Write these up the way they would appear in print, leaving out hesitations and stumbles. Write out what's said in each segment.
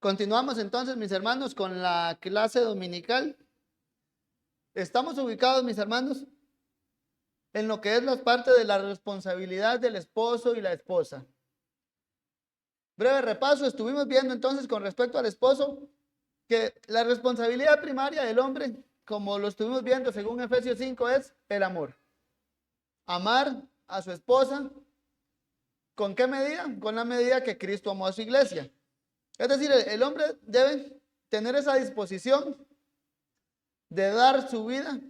Continuamos entonces, mis hermanos, con la clase dominical. Estamos ubicados, mis hermanos, en lo que es la parte de la responsabilidad del esposo y la esposa. Breve repaso, estuvimos viendo entonces con respecto al esposo que la responsabilidad primaria del hombre, como lo estuvimos viendo según Efesios 5, es el amor. Amar a su esposa, ¿con qué medida? Con la medida que Cristo amó a su iglesia. Es decir, el hombre debe tener esa disposición de dar su vida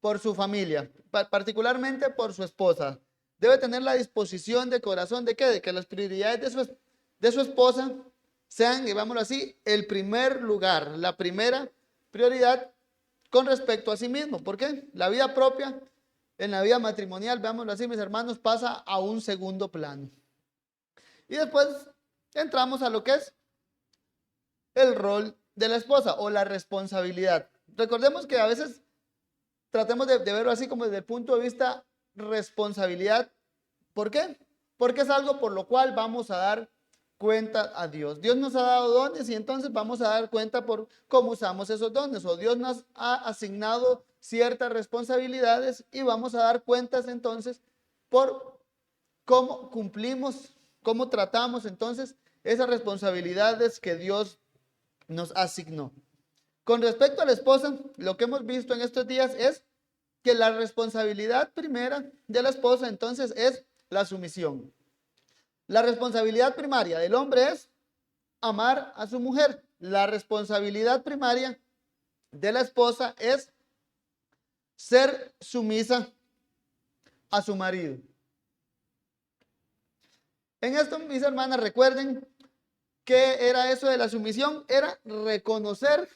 por su familia, particularmente por su esposa. Debe tener la disposición de corazón de ¿qué? De que las prioridades de su esposa sean, digámoslo así, el primer lugar, la primera prioridad con respecto a sí mismo. ¿Por qué? La vida propia en la vida matrimonial, veámoslo así, mis hermanos, pasa a un segundo plano. Y después entramos a lo que es el rol de la esposa o la responsabilidad. Recordemos que a veces tratemos de verlo así como desde el punto de vista responsabilidad. ¿Por qué? Porque es algo por lo cual vamos a dar cuenta a Dios. Dios nos ha dado dones y entonces vamos a dar cuenta por cómo usamos esos dones. O Dios nos ha asignado ciertas responsabilidades y vamos a dar cuentas entonces por cómo cumplimos, cómo tratamos entonces esas responsabilidades que Dios nos asignó. Con respecto a la esposa, lo que hemos visto en estos días es que la responsabilidad primera de la esposa entonces es la sumisión. La responsabilidad primaria del hombre es amar a su mujer. La responsabilidad primaria de la esposa es ser sumisa a su marido. En esto, mis hermanas, recuerden que era eso de la sumisión, era reconocer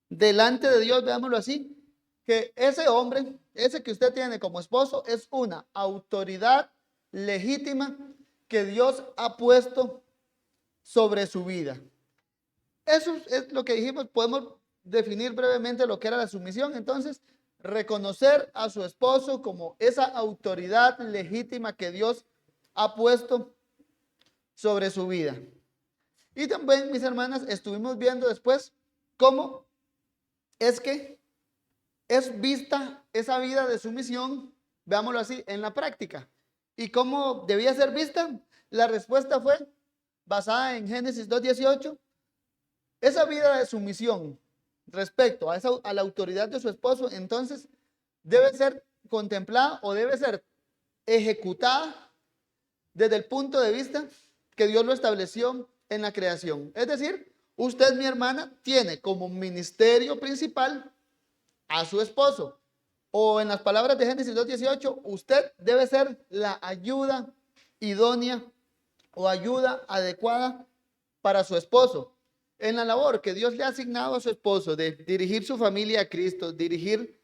delante de Dios, veámoslo así, que ese hombre, ese que usted tiene como esposo, es una autoridad legítima que Dios ha puesto sobre su vida. Eso es lo que dijimos, podemos definir brevemente lo que era la sumisión. Entonces, reconocer a su esposo como esa autoridad legítima que Dios ha puesto sobre su vida. Y también, mis hermanas, estuvimos viendo después cómo es que es vista esa vida de sumisión, veámoslo así, en la práctica. ¿Y cómo debía ser vista? La respuesta fue basada en Génesis 2:18. Esa vida de sumisión respecto a la autoridad de su esposo, entonces debe ser contemplada o debe ser ejecutada desde el punto de vista que Dios lo estableció en la creación. Es decir, usted, mi hermana, tiene como ministerio principal a su esposo. O en las palabras de Génesis 2:18, usted debe ser la ayuda idónea o ayuda adecuada para su esposo. En la labor que Dios le ha asignado a su esposo de dirigir su familia a Cristo, dirigir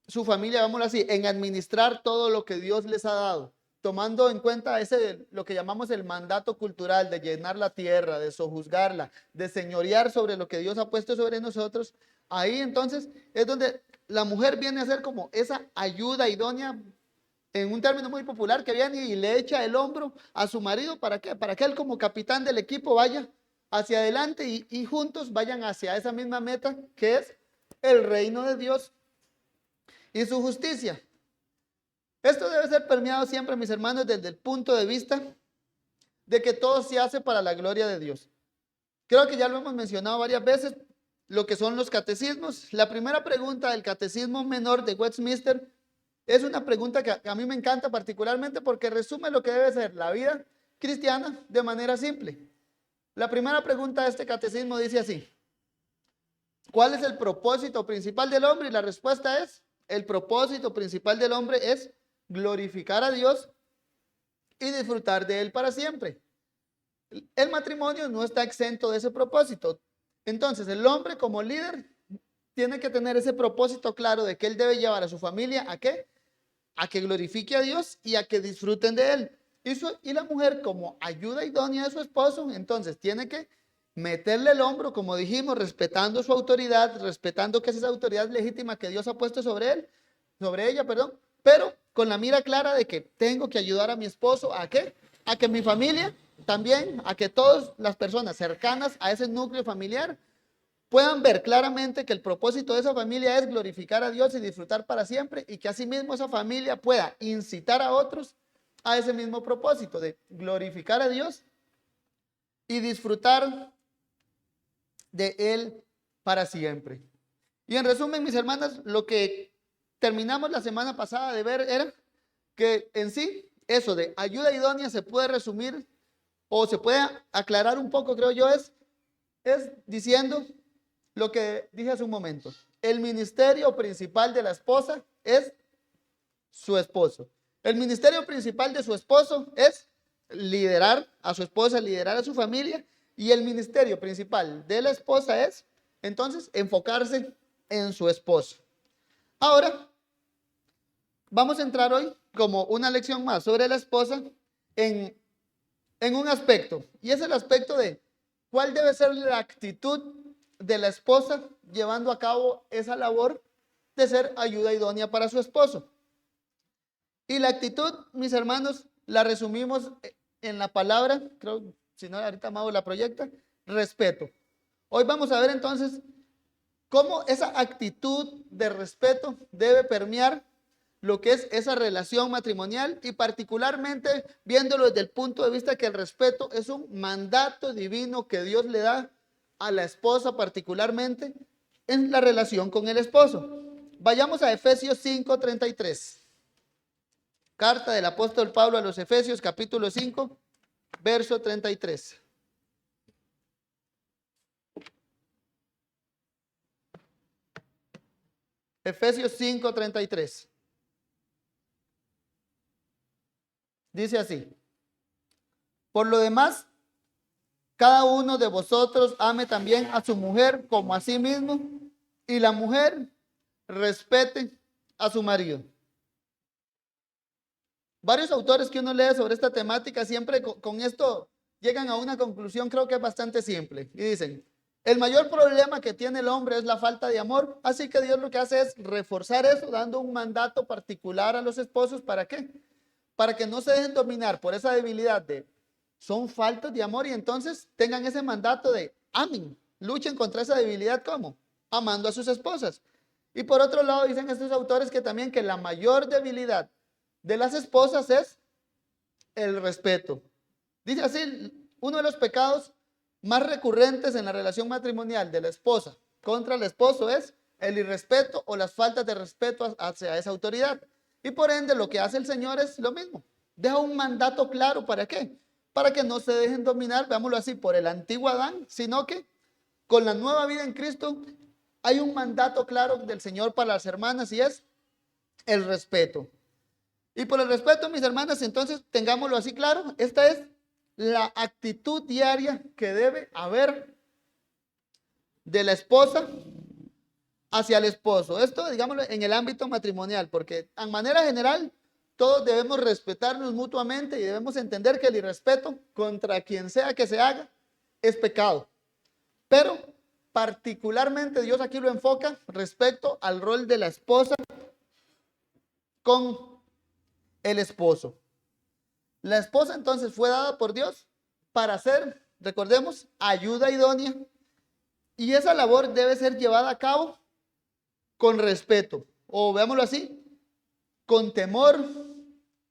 su familia, vámonos así, en administrar todo lo que Dios les ha dado, tomando en cuenta lo que llamamos el mandato cultural de llenar la tierra, de sojuzgarla, de señorear sobre lo que Dios ha puesto sobre nosotros. Ahí entonces es donde la mujer viene a ser como esa ayuda idónea, en un término muy popular, que viene y le echa el hombro a su marido. ¿Para qué? Para que él como capitán del equipo vaya hacia adelante y juntos vayan hacia esa misma meta que es el reino de Dios y su justicia. Esto debe ser permeado siempre, mis hermanos, desde el punto de vista de que todo se hace para la gloria de Dios. Creo que ya lo hemos mencionado varias veces, lo que son los catecismos. La primera pregunta del Catecismo Menor de Westminster es una pregunta que a mí me encanta particularmente porque resume lo que debe ser la vida cristiana de manera simple. La primera pregunta de este catecismo dice así: ¿cuál es el propósito principal del hombre? Y la respuesta es: el propósito principal del hombre es glorificar a Dios y disfrutar de Él para siempre. El matrimonio no está exento de ese propósito. Entonces, el hombre como líder tiene que tener ese propósito claro de que él debe llevar a su familia ¿a qué? A que glorifique a Dios y a que disfruten de Él. Y la mujer como ayuda idónea de su esposo, entonces tiene que meterle el hombro, como dijimos, respetando su autoridad, respetando que es esa autoridad legítima que Dios ha puesto sobre él, sobre ella, pero con la mira clara de que tengo que ayudar a mi esposo ¿a qué? A que mi familia también a que todas las personas cercanas a ese núcleo familiar puedan ver claramente que el propósito de esa familia es glorificar a Dios y disfrutar para siempre, y que asimismo esa familia pueda incitar a otros a ese mismo propósito de glorificar a Dios y disfrutar de Él para siempre. Y en resumen, mis hermanas, lo que terminamos la semana pasada de ver era que en sí eso de ayuda idónea se puede resumir o se puede aclarar un poco, creo yo, es diciendo lo que dije hace un momento. El ministerio principal de la esposa es su esposo. El ministerio principal de su esposo es liderar a su esposa, liderar a su familia. Y el ministerio principal de la esposa es, entonces, enfocarse en su esposo. Ahora, vamos a entrar hoy como una lección más sobre la esposa en un aspecto. Y es el aspecto de cuál debe ser la actitud de la esposa llevando a cabo esa labor de ser ayuda idónea para su esposo. Y la actitud, mis hermanos, la resumimos en la palabra, creo, si no, ahorita Mau la proyecta, respeto. Hoy vamos a ver entonces cómo esa actitud de respeto debe permear lo que es esa relación matrimonial, y particularmente viéndolo desde el punto de vista que el respeto es un mandato divino que Dios le da a la esposa, particularmente en la relación con el esposo. Vayamos a Efesios 5:33. Carta del apóstol Pablo a los Efesios, capítulo 5, verso 33. Efesios 5:33. Dice así: por lo demás, cada uno de vosotros ame también a su mujer como a sí mismo, y la mujer respete a su marido. Varios autores que uno lee sobre esta temática siempre con esto llegan a una conclusión, creo que es bastante simple, y dicen: el mayor problema que tiene el hombre es la falta de amor, así que Dios lo que hace es reforzar eso, dando un mandato particular a los esposos. ¿Para qué? Para que no se dejen dominar por esa debilidad de son faltas de amor, y entonces tengan ese mandato de amen, luchen contra esa debilidad. ¿Cómo? Amando a sus esposas. Y por otro lado dicen estos autores que también que la mayor debilidad de las esposas es el respeto. Dice así, uno de los pecados más recurrentes en la relación matrimonial de la esposa contra el esposo es el irrespeto o las faltas de respeto hacia esa autoridad. Y por ende lo que hace el Señor es lo mismo. Deja un mandato claro. ¿Para qué? Para que no se dejen dominar, veámoslo así, por el antiguo Adán, sino que con la nueva vida en Cristo hay un mandato claro del Señor para las hermanas, y es el respeto. Y por el respeto, mis hermanas, entonces tengámoslo así claro, esta es la actitud diaria que debe haber de la esposa hacia el esposo. Esto, digámoslo, en el ámbito matrimonial, porque en manera general todos debemos respetarnos mutuamente y debemos entender que el irrespeto contra quien sea que se haga es pecado. Pero particularmente Dios aquí lo enfoca respecto al rol de la esposa con el esposo. La esposa entonces fue dada por Dios para ser, recordemos, ayuda idónea, y esa labor debe ser llevada a cabo con respeto, o veámoslo así, con temor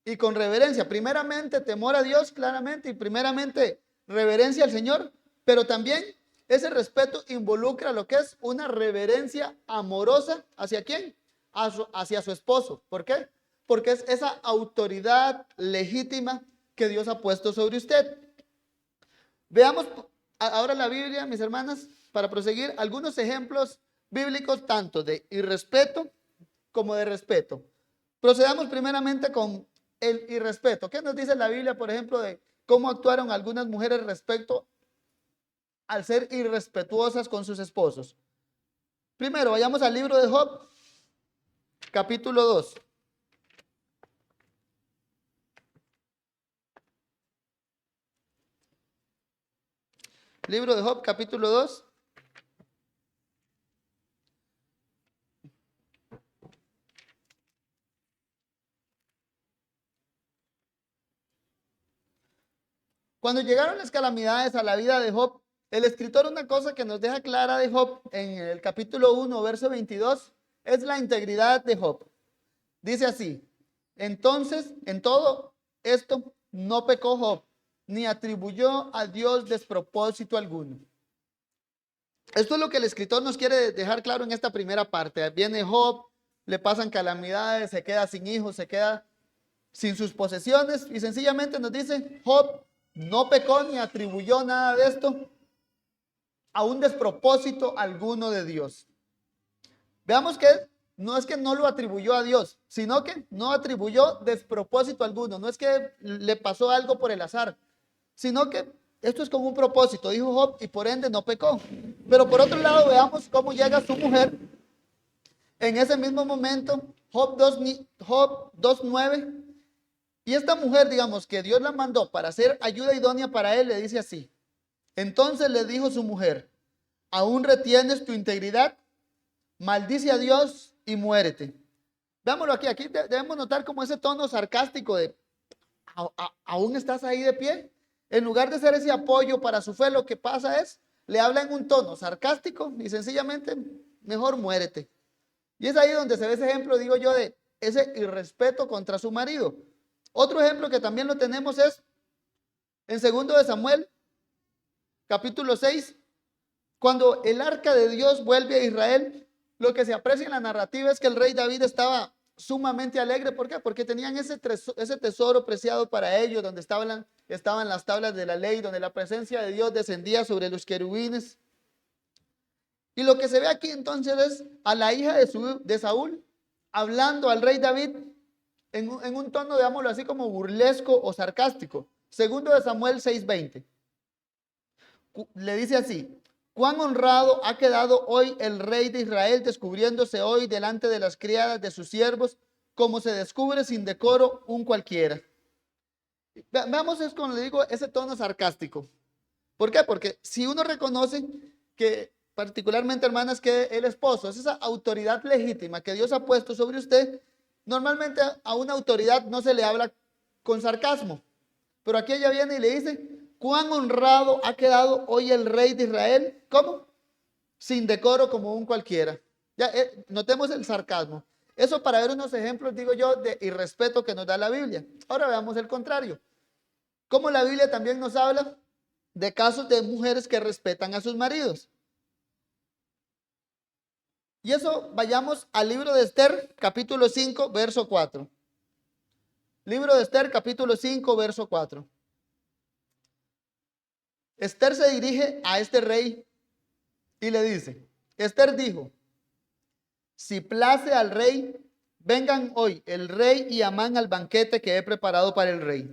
y con reverencia. Primeramente temor a Dios, claramente, y primeramente reverencia al Señor, pero también ese respeto involucra lo que es una reverencia amorosa. ¿Hacia quién? Hacia su esposo. ¿Por qué? Porque es esa autoridad legítima que Dios ha puesto sobre usted. Veamos ahora la Biblia, mis hermanas, para proseguir, algunos ejemplos bíblicos tanto de irrespeto como de respeto. Procedamos primeramente con el irrespeto. ¿Qué nos dice la Biblia, por ejemplo, de cómo actuaron algunas mujeres respecto al ser irrespetuosas con sus esposos? Primero, vayamos al libro de Job, capítulo 2. Libro de Job, capítulo 2. Cuando llegaron las calamidades a la vida de Job, el escritor una cosa que nos deja clara de Job en el capítulo 1, verso 22, es la integridad de Job. Dice así: entonces, en todo esto no pecó Job, ni atribuyó a Dios despropósito alguno. Esto es lo que el escritor nos quiere dejar claro en esta primera parte. Viene Job, le pasan calamidades, se queda sin hijos, se queda sin sus posesiones, y sencillamente nos dice: Job no pecó ni atribuyó nada de esto a un despropósito alguno de Dios. Veamos que no es que no lo atribuyó a Dios, sino que no atribuyó despropósito alguno. No es que le pasó algo por el azar, sino que esto es con un propósito, dijo Job, y por ende no pecó. Pero por otro lado, veamos cómo llega su mujer en ese mismo momento, Job 2:9. Y esta mujer, digamos, que Dios la mandó para ser ayuda idónea para él, le dice así: entonces le dijo su mujer: ¿aún retienes tu integridad? Maldice a Dios y muérete. Veámoslo aquí. Aquí debemos notar como ese tono sarcástico de ¿aún estás ahí de pie? En lugar de ser ese apoyo para su fe, lo que pasa es, le habla en un tono sarcástico y sencillamente: mejor muérete. Y es ahí donde se ve ese ejemplo, digo yo, de ese irrespeto contra su marido. Otro ejemplo que también lo tenemos es en 2 de Samuel, capítulo 6, cuando el arca de Dios vuelve a Israel. Lo que se aprecia en la narrativa es que el rey David estaba sumamente alegre. ¿Por qué? Porque tenían ese tesoro preciado para ellos, donde estaban las tablas de la ley, donde la presencia de Dios descendía sobre los querubines. Y lo que se ve aquí entonces es a la hija de Saúl hablando al rey David en un tono, digámoslo así, como burlesco o sarcástico. 2 de Samuel 6:20. Le dice así: cuán honrado ha quedado hoy el rey de Israel, descubriéndose hoy delante de las criadas de sus siervos, como se descubre sin decoro un cualquiera. Veamos, es como le digo, ese tono sarcástico. ¿Por qué? Porque si uno reconoce que, particularmente, hermanas, que el esposo es esa autoridad legítima que Dios ha puesto sobre usted, normalmente a una autoridad no se le habla con sarcasmo. Pero aquí ella viene y le dice: cuán honrado ha quedado hoy el rey de Israel. ¿Cómo? Sin decoro como un cualquiera. Ya, notemos el sarcasmo. Eso para ver unos ejemplos, digo yo, de irrespeto que nos da la Biblia. Ahora veamos el contrario. Cómo la Biblia también nos habla de casos de mujeres que respetan a sus maridos. Y eso, vayamos al libro de Esther, capítulo 5, verso 4. Libro de Esther, capítulo 5, verso 4. Esther se dirige a este rey y le dice: Esther dijo: si place al rey, vengan hoy el rey y Amán al banquete que he preparado para el rey.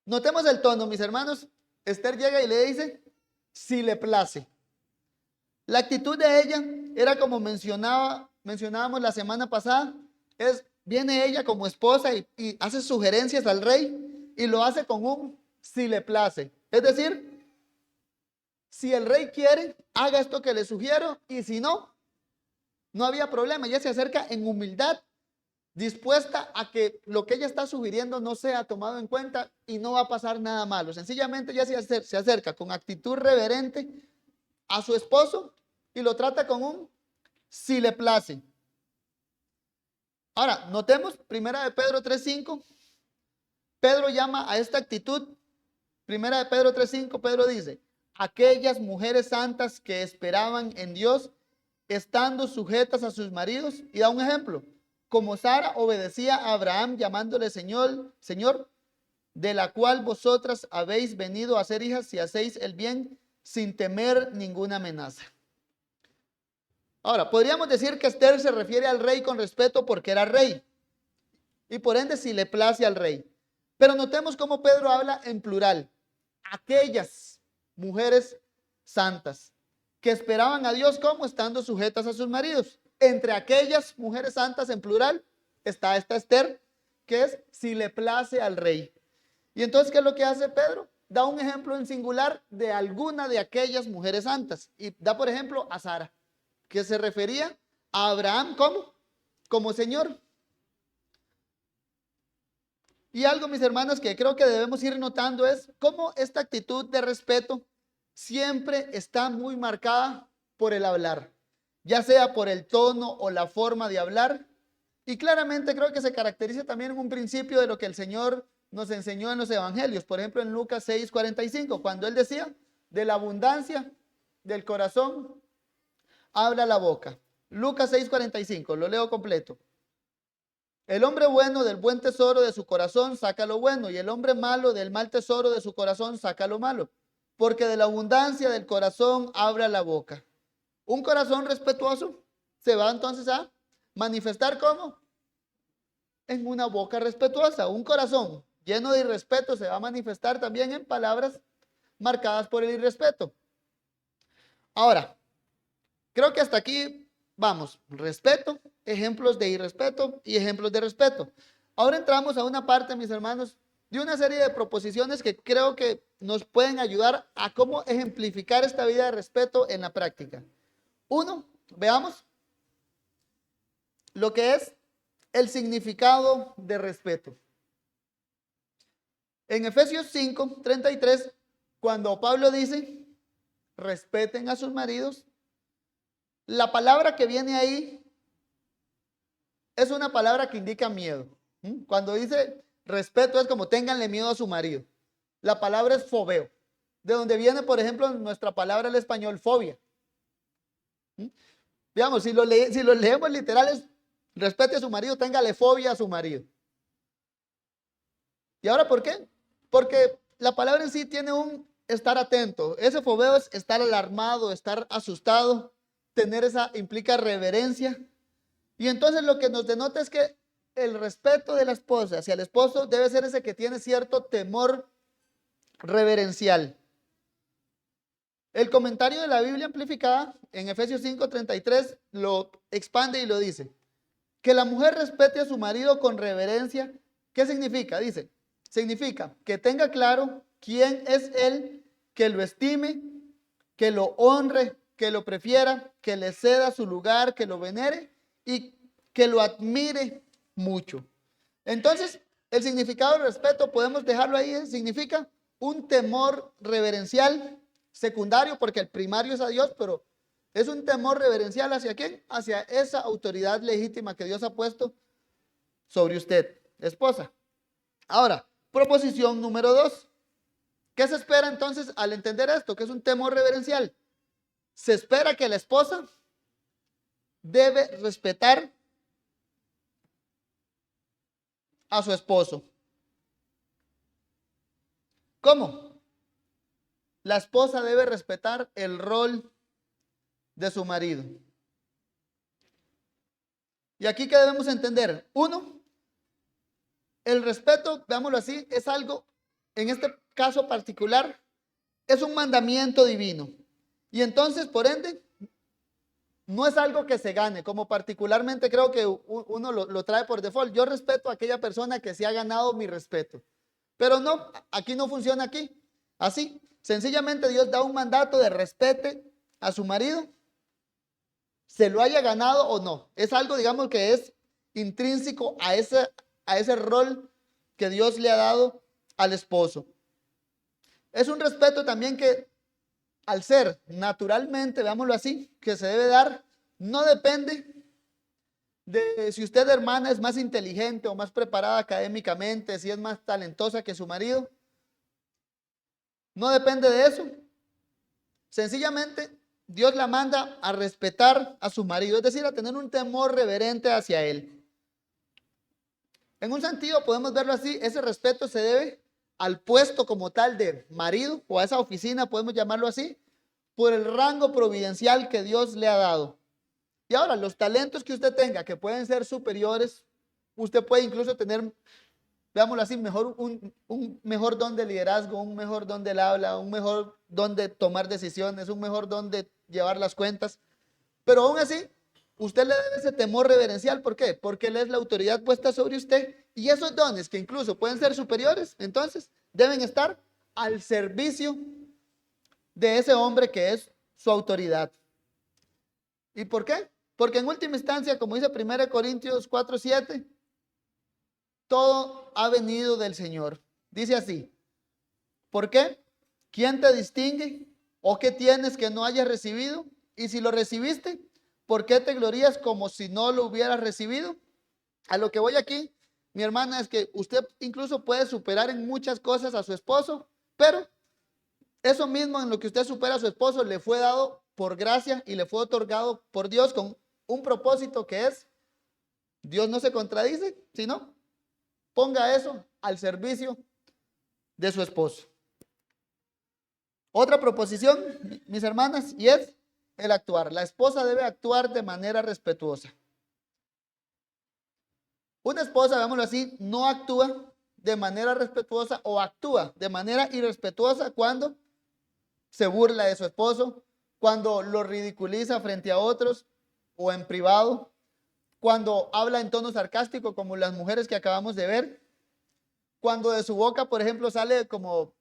Notemos el tono, mis hermanos. Esther llega y le dice: si le place. La actitud de ella era como mencionábamos la semana pasada, viene ella como esposa y hace sugerencias al rey, y lo hace con un si le place. Es decir, si el rey quiere, haga esto que le sugiero, y si no, no había problema. Ella se acerca en humildad, dispuesta a que lo que ella está sugiriendo no sea tomado en cuenta y no va a pasar nada malo. Sencillamente ella se acerca con actitud reverente a su esposo y lo trata con un si le place. Ahora, notemos 1 de Pedro 3:5. Pedro llama a esta actitud. 1 de Pedro 3:5, Pedro dice: aquellas mujeres santas que esperaban en Dios, estando sujetas a sus maridos. Y da un ejemplo: como Sara obedecía a Abraham, llamándole Señor, de la cual vosotras habéis venido a ser hijas si hacéis el bien sin temer ninguna amenaza. Ahora, podríamos decir que Esther se refiere al rey con respeto porque era rey, y por ende si le place al rey. Pero notemos cómo Pedro habla en plural: aquellas mujeres santas que esperaban a Dios, como estando sujetas a sus maridos. Entre aquellas mujeres santas en plural está esta Esther, que es si le place al rey. Y entonces, ¿qué es lo que hace Pedro? Da un ejemplo en singular de alguna de aquellas mujeres santas, y da por ejemplo a Sara, que se refería a Abraham como Señor. Y algo, mis hermanos, que creo que debemos ir notando es cómo esta actitud de respeto siempre está muy marcada por el hablar, ya sea por el tono o la forma de hablar. Y claramente creo que se caracteriza también en un principio de lo que el Señor nos enseñó en los evangelios. Por ejemplo, en Lucas 6:45, cuando Él decía, de la abundancia del corazón habla la boca. Lucas 6:45, lo leo completo. El hombre bueno del buen tesoro de su corazón saca lo bueno, y el hombre malo del mal tesoro de su corazón saca lo malo, porque de la abundancia del corazón habla la boca. Un corazón respetuoso se va entonces a manifestar ¿cómo? En una boca respetuosa. Un corazón lleno de irrespeto se va a manifestar también en palabras marcadas por el irrespeto. Ahora, creo que hasta aquí vamos. Respeto, ejemplos de irrespeto y ejemplos de respeto. Ahora entramos a una parte, mis hermanos, de una serie de proposiciones que creo que nos pueden ayudar a cómo ejemplificar esta vida de respeto en la práctica. Uno, veamos lo que es el significado de respeto. En Efesios 5:33, cuando Pablo dice, respeten a sus maridos, la palabra que viene ahí es una palabra que indica miedo. Cuando dice respeto es como ténganle miedo a su marido. La palabra es fobeo, de donde viene, por ejemplo, nuestra palabra en español, fobia. Digamos, si lo leemos literal es respete a su marido, téngale fobia a su marido. ¿Y ahora por qué? Porque la palabra en sí tiene un estar atento. Ese fobeo es estar alarmado, estar asustado. Tener esa implica reverencia. Y entonces lo que nos denota es que el respeto de la esposa hacia el esposo debe ser ese que tiene cierto temor reverencial. El comentario de la Biblia amplificada en Efesios 5:33 lo expande y lo dice. Que la mujer respete a su marido con reverencia. ¿Qué significa? Dice, significa que tenga claro quién es él, que lo estime, que lo honre, que lo prefiera, que le ceda su lugar, que lo venere y que lo admire mucho. Entonces, el significado de respeto podemos dejarlo ahí, significa un temor reverencial secundario, porque el primario es a Dios, pero es un temor reverencial ¿hacia quién? Hacia esa autoridad legítima que Dios ha puesto sobre usted, esposa. Ahora, proposición número 2. ¿Qué se espera entonces al entender esto? Que es un temor reverencial. Se espera que la esposa debe respetar a su esposo. ¿Cómo? La esposa debe respetar el rol de su marido. Y aquí ¿qué debemos entender? Uno, el respeto, veámoslo así, es algo, en este caso particular, es un mandamiento divino. Y entonces, por ende, no es algo que se gane, como particularmente creo que uno lo trae por default. Yo respeto a aquella persona que se ha ganado mi respeto. Pero no, aquí no funciona así. Sencillamente Dios da un mandato de respete a su marido, se lo haya ganado o no. Es algo, digamos, que es intrínseco a ese rol que Dios le ha dado al esposo. Es un respeto también que al ser naturalmente, veámoslo así, que se debe dar, no depende de si usted, hermana, es más inteligente o más preparada académicamente, si es más talentosa que su marido. No depende de eso. Sencillamente, Dios la manda a respetar a su marido, es decir, a tener un temor reverente hacia él. En un sentido, podemos verlo así, ese respeto se debe al puesto como tal de marido, o a esa oficina, podemos llamarlo así, por el rango providencial que Dios le ha dado. Y ahora, los talentos que usted tenga, que pueden ser superiores, usted puede incluso tener, veámoslo así, un mejor don de liderazgo, un mejor don del habla, un mejor don de tomar decisiones, un mejor don de llevar las cuentas. Pero aún así, usted le debe ese temor reverencial. ¿Por qué? Porque Él es la autoridad puesta sobre usted. Y esos dones, que incluso pueden ser superiores, entonces deben estar al servicio de ese hombre que es su autoridad. ¿Y por qué? Porque en última instancia, como dice 1 Corintios 4:7, todo ha venido del Señor. Dice así, ¿por qué? ¿Quién te distingue? ¿O qué tienes que no hayas recibido? Y si lo recibiste, ¿por qué te glorías como si no lo hubieras recibido? A lo que voy aquí, mi hermana, es que usted incluso puede superar en muchas cosas a su esposo, pero eso mismo en lo que usted supera a su esposo le fue dado por gracia y le fue otorgado por Dios con un propósito que es, Dios no se contradice, sino ponga eso al servicio de su esposo. Otra proposición, mis hermanas, y es el actuar. La esposa debe actuar de manera respetuosa. Una esposa, veámoslo así, no actúa de manera respetuosa o actúa de manera irrespetuosa cuando se burla de su esposo, cuando lo ridiculiza frente a otros o en privado, cuando habla en tono sarcástico como las mujeres que acabamos de ver, cuando de su boca, por ejemplo, sale como,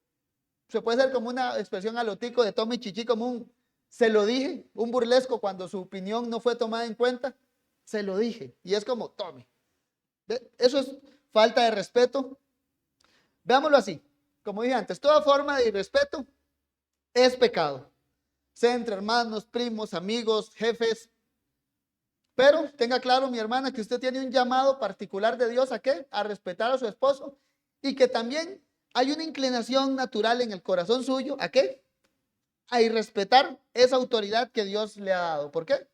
se puede ser como una expresión a lo tico de Tommy Chichi, como un se lo dije, un burlesco cuando su opinión no fue tomada en cuenta, se lo dije, y es como, tome. Eso es falta de respeto. Veámoslo así, como dije antes, toda forma de irrespeto es pecado, sea entre hermanos, primos, amigos, jefes. Pero tenga claro, mi hermana, que usted tiene un llamado particular de Dios. ¿A qué? A respetar a su esposo, y que también hay una inclinación natural en el corazón suyo. ¿A qué? A irrespetar esa autoridad que Dios le ha dado. ¿Por qué?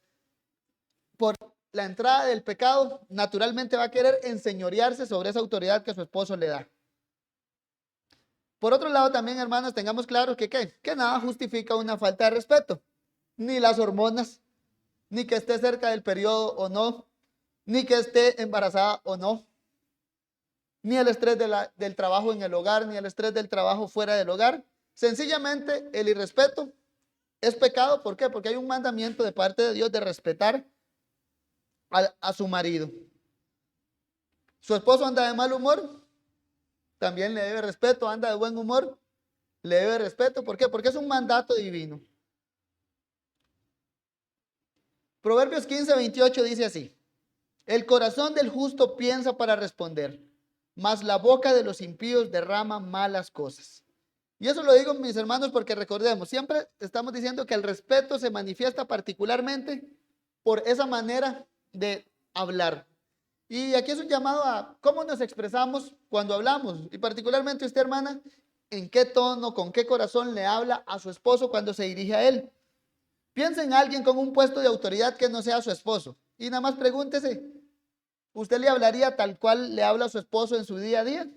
Por la entrada del pecado, naturalmente va a querer enseñorearse sobre esa autoridad que su esposo le da. Por otro lado, también, hermanos, tengamos claro que nada justifica una falta de respeto. Ni las hormonas, ni que esté cerca del periodo o no, ni que esté embarazada o no, ni el estrés del trabajo en el hogar, ni el estrés del trabajo fuera del hogar. Sencillamente, el irrespeto es pecado. ¿Por qué? Porque hay un mandamiento de parte de Dios de respetar a su marido. Su esposo anda de mal humor, también le debe respeto. Anda de buen humor, le debe respeto. ¿Por qué? Porque es un mandato divino. Proverbios 15:28 dice así: el corazón del justo piensa para responder, mas la boca de los impíos derrama malas cosas. Y eso lo digo, mis hermanos, porque recordemos, siempre estamos diciendo que el respeto se manifiesta particularmente por esa manera de hablar. Y aquí es un llamado a cómo nos expresamos cuando hablamos. Y particularmente usted, hermana, en qué tono, con qué corazón le habla a su esposo cuando se dirige a él. Piensa en alguien con un puesto de autoridad que no sea su esposo. Y nada más pregúntese, ¿usted le hablaría tal cual le habla a su esposo en su día a día?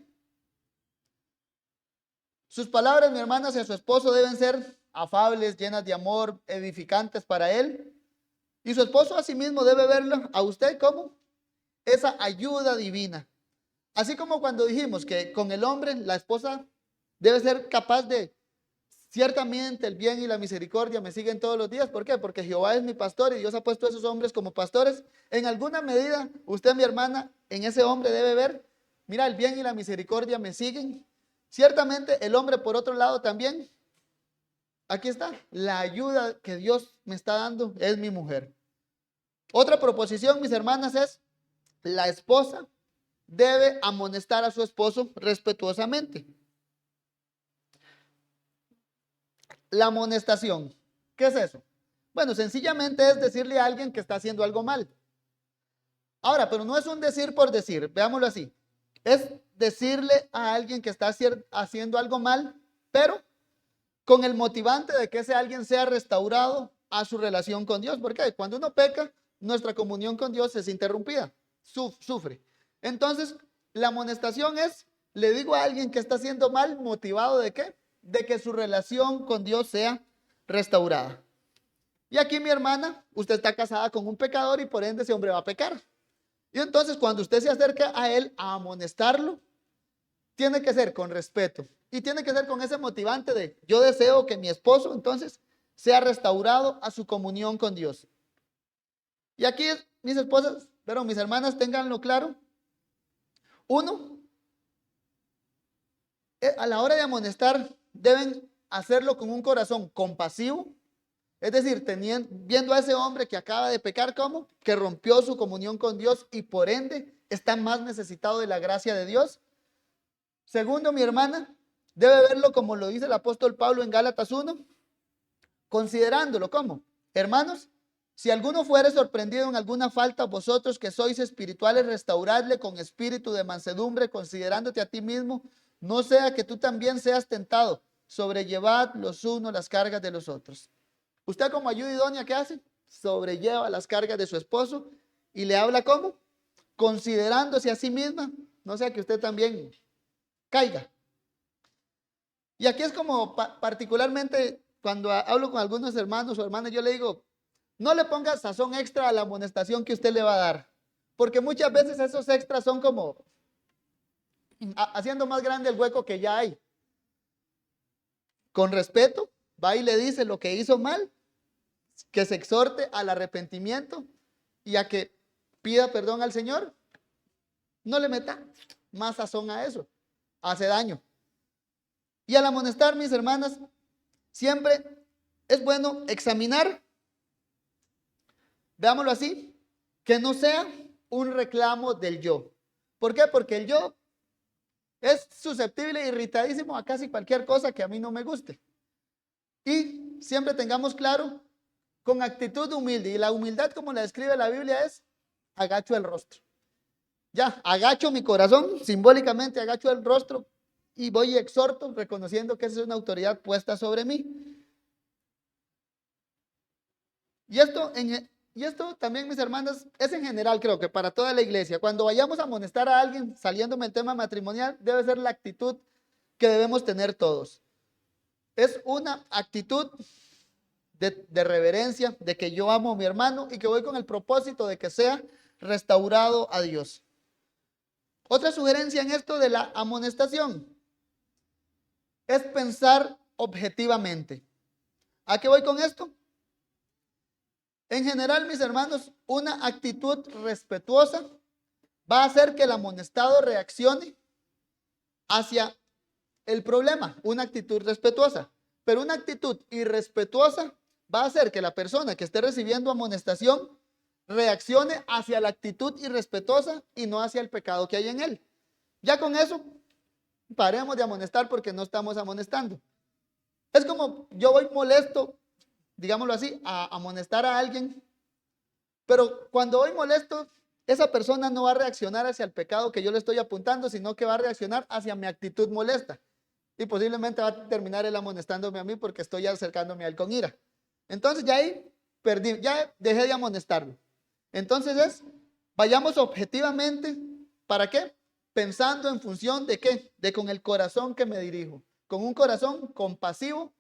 Sus palabras, mi hermana, hacia su esposo deben ser afables, llenas de amor, edificantes para él. Y su esposo asimismo debe verlo a usted como esa ayuda divina. Así como cuando dijimos que con el hombre, la esposa debe ser capaz de, ciertamente el bien y la misericordia me siguen todos los días. ¿Por qué? Porque Jehová es mi pastor y Dios ha puesto a esos hombres como pastores. En alguna medida, usted, mi hermana, en ese hombre debe ver, mira, el bien y la misericordia me siguen. Ciertamente el hombre, por otro lado, también, aquí está, la ayuda que Dios me está dando es mi mujer. Otra proposición, mis hermanas, es la esposa debe amonestar a su esposo respetuosamente. La amonestación, ¿qué es eso? Bueno, sencillamente es decirle a alguien que está haciendo algo mal. Ahora, pero no es un decir por decir, veámoslo así. Es decirle a alguien que está haciendo algo mal, pero con el motivante de que ese alguien sea restaurado a su relación con Dios. Porque cuando uno peca, nuestra comunión con Dios es interrumpida, sufre. Entonces, la amonestación es, le digo a alguien que está haciendo mal, motivado ¿de qué? De que su relación con Dios sea restaurada. Y aquí, mi hermana, usted está casada con un pecador y por ende ese hombre va a pecar. Y entonces cuando usted se acerca a él a amonestarlo, tiene que ser con respeto y tiene que ser con ese motivante de yo deseo que mi esposo entonces sea restaurado a su comunión con Dios. Y aquí, mis esposas, pero mis hermanas, ténganlo claro. Uno, a la hora de amonestar, deben hacerlo con un corazón compasivo. Es decir, viendo a ese hombre que acaba de pecar, ¿cómo? Que rompió su comunión con Dios y por ende está más necesitado de la gracia de Dios. Segundo, mi hermana debe verlo como lo dice el apóstol Pablo en Gálatas 1, considerándolo como, hermanos, si alguno fuere sorprendido en alguna falta, vosotros que sois espirituales, restauradle con espíritu de mansedumbre, considerándote a ti mismo, no sea que tú también seas tentado. Sobrellevad los unos las cargas de los otros. Usted como ayuda idónea, ¿qué hace? Sobrelleva las cargas de su esposo y le habla ¿cómo? Considerándose a sí misma, no sea que usted también caiga. Y aquí es como particularmente cuando hablo con algunos hermanos o hermanas, yo le digo, no le ponga sazón extra a la amonestación que usted le va a dar, porque muchas veces esos extras son como haciendo más grande el hueco que ya hay. Con respeto, va y le dice lo que hizo mal, que se exhorte al arrepentimiento y a que pida perdón al Señor. No le meta más sazón a eso, hace daño. Y al amonestar, mis hermanas, siempre es bueno examinar, veámoslo así, que no sea un reclamo del yo. ¿Por qué? Porque el yo es susceptible e irritadísimo a casi cualquier cosa que a mí no me guste. Y siempre tengamos claro, con actitud humilde, y la humildad como la describe la Biblia es, agacho el rostro. Ya, agacho mi corazón, simbólicamente agacho el rostro y voy y exhorto, reconociendo que esa es una autoridad puesta sobre mí. Y esto también, mis hermanas, es en general, creo que para toda la iglesia. Cuando vayamos a amonestar a alguien, saliéndome del tema matrimonial, debe ser la actitud que debemos tener todos. Es una actitud de reverencia, de que yo amo a mi hermano y que voy con el propósito de que sea restaurado a Dios. Otra sugerencia en esto de la amonestación es pensar objetivamente. ¿A qué voy con esto? En general, mis hermanos, una actitud respetuosa va a hacer que el amonestado reaccione hacia el problema, una actitud respetuosa. Pero una actitud irrespetuosa va a hacer que la persona que esté recibiendo amonestación reaccione hacia la actitud irrespetuosa y no hacia el pecado que hay en él. Ya con eso, paremos de amonestar porque no estamos amonestando. Es como yo voy molesto, digámoslo así, a amonestar a alguien, pero cuando voy molesto, esa persona no va a reaccionar hacia el pecado que yo le estoy apuntando, sino que va a reaccionar hacia mi actitud molesta. Y posiblemente va a terminar él amonestándome a mí porque estoy acercándome a él con ira. Entonces ya ahí perdí, ya dejé de amonestarlo. Entonces vayamos objetivamente, ¿para qué? Pensando en función de qué, de con el corazón que me dirijo, con un corazón compasivo,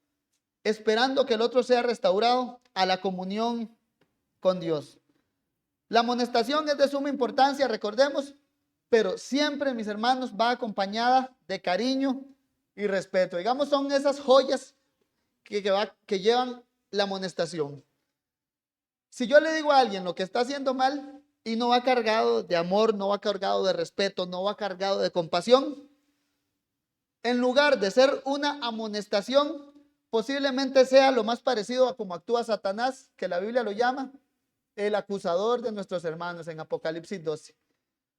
esperando que el otro sea restaurado a la comunión con Dios. La amonestación es de suma importancia, recordemos, pero siempre, mis hermanos, va acompañada de cariño y respeto. Digamos, son esas joyas que llevan la amonestación. Si yo le digo a alguien lo que está haciendo mal y no va cargado de amor, no va cargado de respeto, no va cargado de compasión, en lugar de ser una amonestación, posiblemente sea lo más parecido a como actúa Satanás, que la Biblia lo llama el acusador de nuestros hermanos en Apocalipsis 12.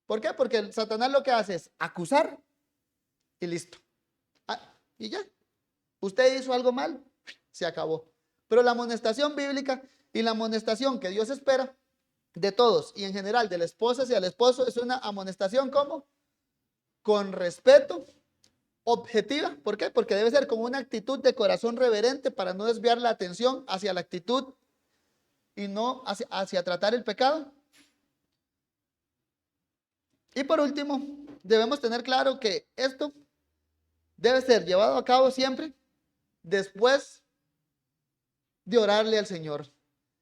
¿Por qué? Porque Satanás lo que hace es acusar y listo. Y ya, usted hizo algo mal, se acabó. Pero la amonestación bíblica y la amonestación que Dios espera de todos y en general de la esposa hacia el esposo es una amonestación ¿cómo? Con respeto, objetiva. ¿Por qué? Porque debe ser con una actitud de corazón reverente para no desviar la atención hacia la actitud y no hacia tratar el pecado. Y por último, debemos tener claro que esto debe ser llevado a cabo siempre después de orarle al Señor.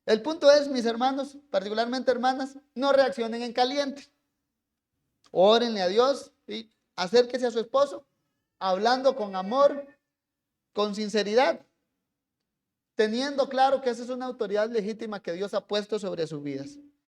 El punto es, mis hermanos, particularmente hermanas, no reaccionen en caliente. Órenle a Dios y acérquese a su esposo, hablando con amor, con sinceridad, teniendo claro que esa es una autoridad legítima que Dios ha puesto sobre sus vidas.